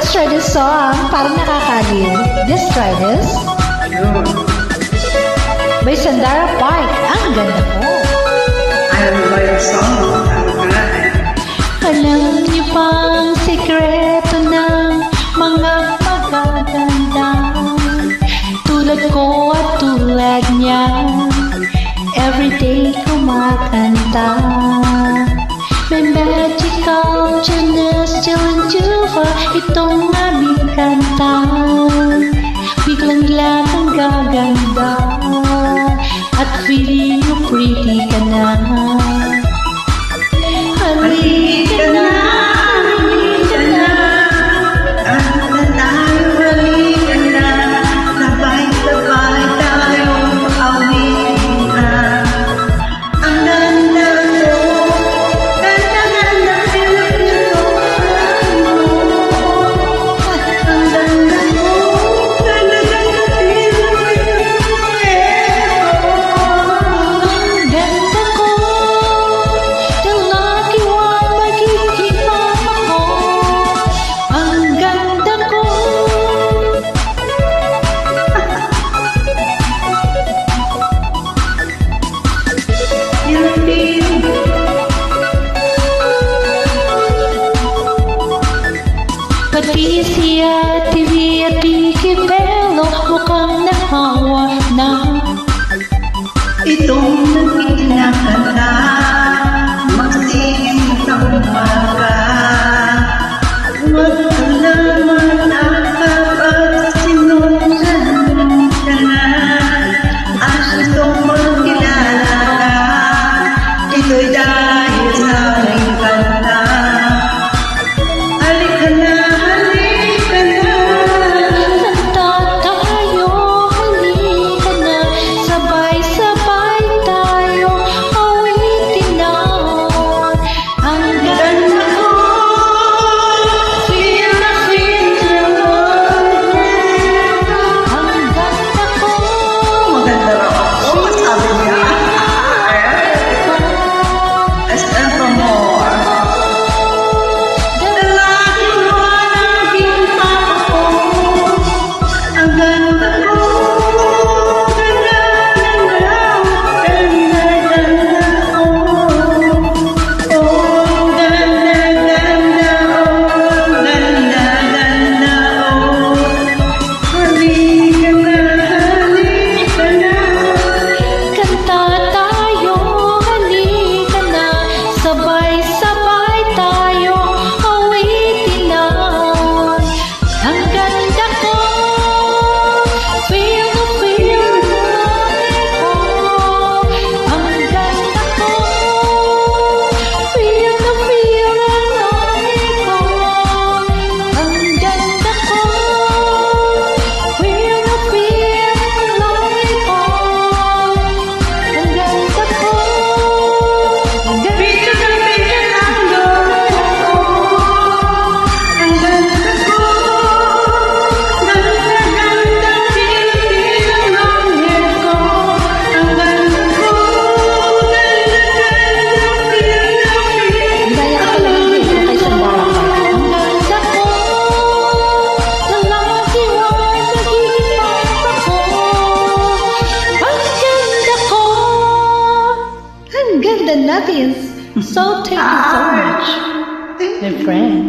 Let's try this song. Parang nakakaliw. Let's try this. Yun. By Sandara Park. Ang ganda ko. Ayaw ba yung song? Ano ka na eh? Alam niyo pang sikreto ng mga magaganda. Tulad ko at tulad niya, everyday kumakanta. May magical genius, Jehovah, itong aming kanta. Biglang kang gaganda, at feeling you pretty ka na. Halika na, halika na. Kanta tayo, halika na. Sabay-sabay tayo awitin na. Ang ganda mo, ganda-ganda pinag-iwanan mo. Ang ganda mo, ganda-ganda pinag-iwanan mo. Ang ganda ko, the lucky one, magiging mama ko. Ang ganda ko. Yun. Pati si Ate V at Vicky Bello mukhang nahawa na. Itong nagkinakanta, magsiging sa umaga. Magkalaman at sinunod ka na. At gustong magkilala ka, ito'y dahil sa aking kanta. Halika na, halika na. Kanta tayo, halika na. Sabay-sabay tayo, awitin na. Ang ganda ko, Feel na feel mo. ang ganda ko. Maganda raw ako, sabi niya. SM for more. The lucky one, naging papa ko. Ang ganda ko. Ganda, ganda, ganda, ganda ko. Oh, ganda, ganda, oh, ganda, ganda, oh. Halika na, halika na. Kanta tayo, halika na. Sabay-sabay tayo, awitin na. Ang ganda ko, feel the feel ko. Ang ganda ko, feel the feel ko. Ang ganda ko, feel the feel ko. Ang ganda ko, ang ganda Picture na picture ang loob ko. Ang ganda ko. Ganda, ganda, pipil ang langit ko. Ang ganda ko. Ganda, ganda, pipil ang langit ko. Gaya ka talaga dito kay Sandara Park. Ang ganda ko, the lucky one, magiging mama ko. Ang ganda ko. Ang ganda natin. So thank you so much, my friend.